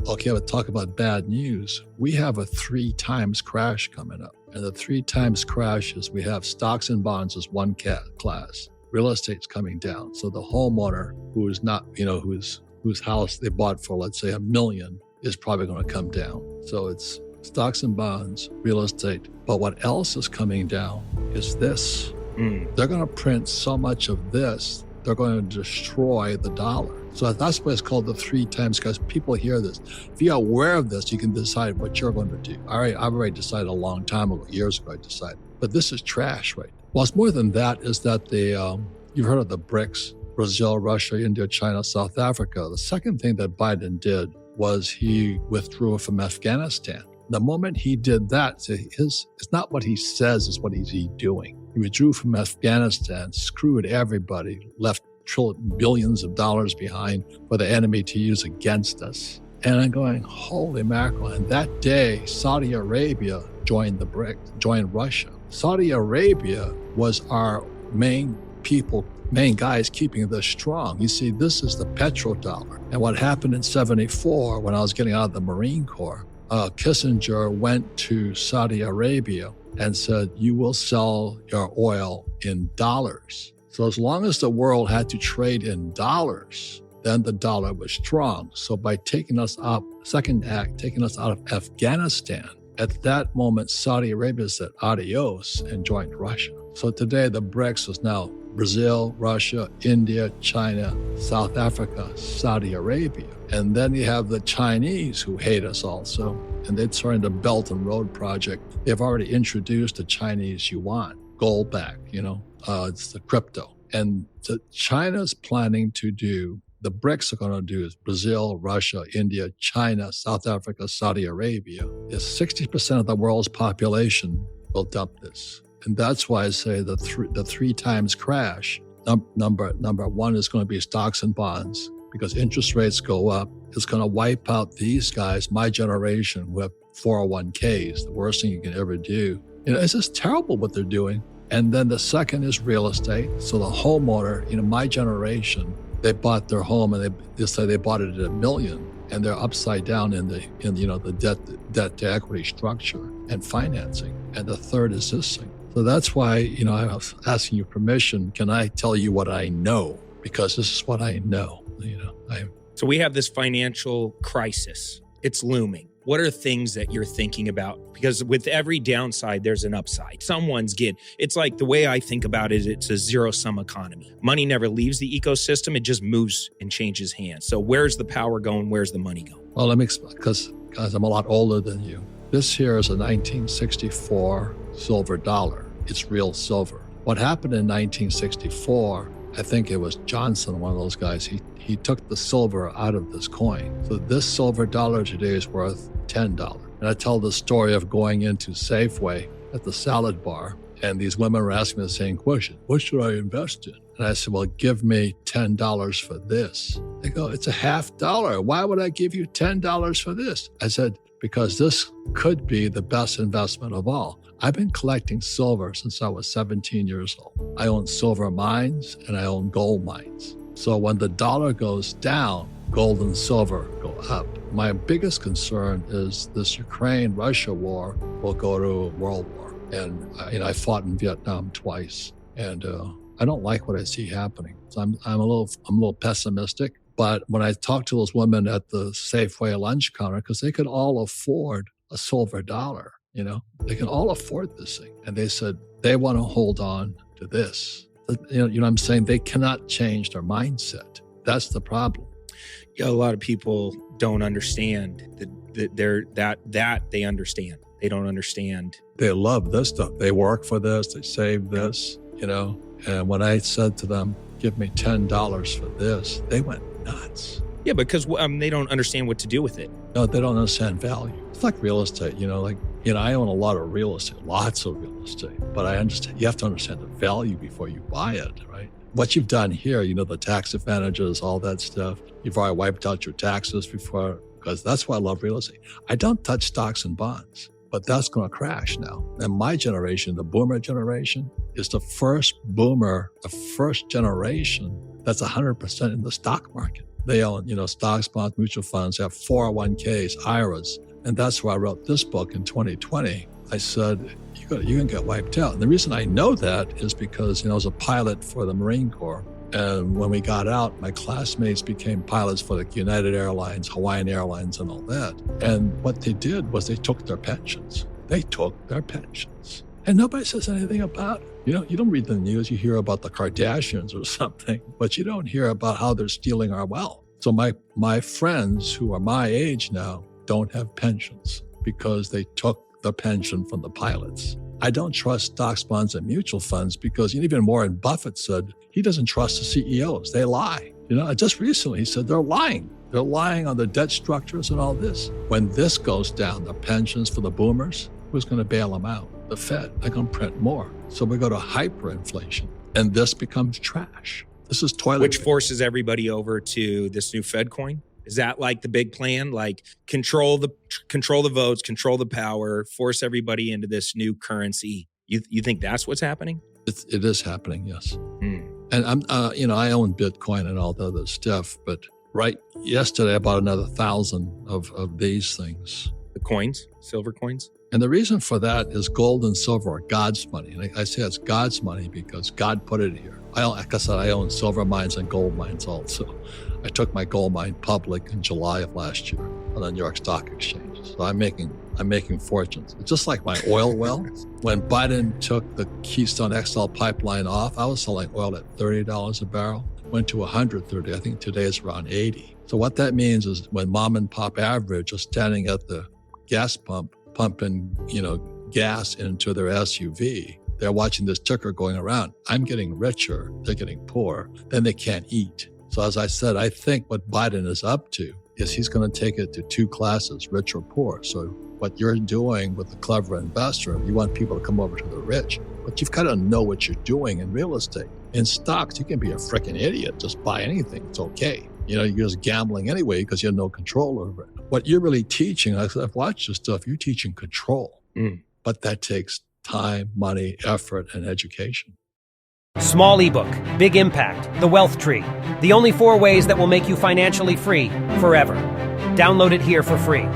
okay, but talk about bad news. We have a 3 times crash coming up. And the 3 times crash is we have stocks and bonds as one class. Real estate's coming down. So the homeowner who is not, whose house they bought for, let's say, $1 million is probably going to come down. So it's stocks and bonds, real estate. But what else is coming down is this. They're going to print so much of this, they're going to destroy the dollar. So that's why it's called the 3 times, because people hear this. If you're aware of this, you can decide what you're going to do. I've already decided a long time ago, years ago I decided. But this is trash, right? Well, it's more than that, is that you've heard of the BRICS, Brazil, Russia, India, China, South Africa. The second thing that Biden did was he withdrew from Afghanistan. The moment he did that, it's not what he says, it's what he's doing. He withdrew from Afghanistan, screwed everybody, left billions of dollars behind for the enemy to use against us. And I'm going, holy mackerel. And that day, Saudi Arabia joined the BRICS, joined Russia. Saudi Arabia was our main guys keeping this strong. You see, this is the petrodollar. And what happened in 1974, when I was getting out of the Marine Corps, Kissinger went to Saudi Arabia and said, you will sell your oil in dollars. So as long as the world had to trade in dollars, then the dollar was strong. So by taking us out, taking us out of Afghanistan, at that moment, Saudi Arabia said adios and joined Russia. So today the BRICS is now Brazil, Russia, India, China, South Africa, Saudi Arabia. And then you have the Chinese who hate us also. And they're starting the Belt and Road Project. They've already introduced the Chinese yuan, gold back, it's the crypto. And China's planning to do, the BRICS are going to do is Brazil, Russia, India, China, South Africa, Saudi Arabia. Is 60% of the world's population will dump this. And that's why I say the 3 times crash, number one is going to be stocks and bonds, because interest rates go up. It's going to wipe out these guys, my generation, who have 401ks, the worst thing you can ever do. It's just terrible what they're doing. And then the second is real estate. So the homeowner, my generation, they bought their home and they say they bought it at $1 million, and they're upside down in the debt to equity structure and financing. And the third is this thing. So that's why, I was asking you permission. Can I tell you what I know? Because this is what I know. So we have this financial crisis. It's looming. What are things that you're thinking about? Because with every downside, there's an upside. It's like the way I think about it, it's a zero-sum economy. Money never leaves the ecosystem. It just moves and changes hands. So where's the power going? Where's the money going? Well, let me explain, because I'm a lot older than you. This here is a 1964 silver dollar. It's real silver. What happened in 1964, I think it was Johnson, one of those guys, he took the silver out of this coin. So this silver dollar today is worth $10. And I tell the story of going into Safeway at the salad bar, and these women were asking me the same question: what should I invest in? And I said, well, give me $10 for this. They go, it's $50. Why would I give you $10 for this? I said, because this could be the best investment of all. I've been collecting silver since I was 17 years old. I own silver mines and I own gold mines. So when the dollar goes down, gold and silver go up. My biggest concern is this Ukraine-Russia war will go to a world war. And I fought in Vietnam twice, and I don't like what I see happening. So I'm a little pessimistic. But when I talk to those women at the Safeway lunch counter, because they could all afford a silver dollar, they can all afford this thing. And they said they want to hold on to this. You know what I'm saying? They cannot change their mindset. That's the problem. Yeah, a lot of people don't understand that they understand. They don't understand. They love this stuff. They work for this. They save this, And when I said to them, give me $10 for this, they went nuts. Yeah, because they don't understand what to do with it. No, they don't understand value. It's like real estate, I own a lot of real estate, lots of real estate, but I understand, you have to understand the value before you buy it, right? What you've done here, the tax advantages, all that stuff, you've already wiped out your taxes before, because that's why I love real estate. I don't touch stocks and bonds, but that's going to crash now. And my generation, the boomer generation, is the first generation that's 100% in the stock market. They own, stocks, bonds, mutual funds, have 401ks, IRAs. And that's why I wrote this book in 2020. I said, you're going to get wiped out. And the reason I know that is because, I was a pilot for the Marine Corps. And when we got out, my classmates became pilots for the United Airlines, Hawaiian Airlines, and all that. And what they did was they took their pensions. And nobody says anything about it. You don't read the news. You hear about the Kardashians or something, but you don't hear about how they're stealing our wealth. So my friends who are my age now don't have pensions because they took the pension from the pilots. I don't trust stocks, bonds, and mutual funds because even Warren Buffett said he doesn't trust the CEOs. They lie. Just recently he said they're lying. They're lying on the debt structures and all this. When this goes down, the pensions for the boomers, who's going to bail them out? The Fed. They're going to print more. So we go to hyperinflation, and this becomes trash. This is toilet. Which forces everybody over to this new Fed coin. Is that like the big plan? Like control the votes, control the power, force everybody into this new currency. You think that's what's happening? It is happening, yes. And I'm, I own Bitcoin and all the other stuff, but yesterday I bought another 1,000 of these things. The coins, silver coins. And the reason for that is gold and silver are God's money. And I say it's God's money because God put it here. Like I said, I own silver mines and gold mines also. I took my gold mine public in July of last year on the New York Stock Exchange. So I'm making fortunes. It's just like my oil well. When Biden took the Keystone XL pipeline off, I was selling oil at $30 a barrel. Went to 130. I think today it's around 80. So what that means is when mom and pop average are standing at the gas pump, pumping, gas into their SUV, they're watching this ticker going around. I'm getting richer. They're getting poor. Then they can't eat. So as I said, I think what Biden is up to is he's going to take it to two classes, rich or poor. So what you're doing with the clever investor, you want people to come over to the rich, but you've got to know what you're doing in real estate. In stocks, you can be a freaking idiot. Just buy anything. It's okay. You're just gambling anyway because you have no control over it. What you're really teaching, I've watched your stuff, you're teaching control. But that takes time, money, effort, and education. Small ebook, big impact, The Wealth Tree. The only 4 ways that will make you financially free forever. Download it here for free.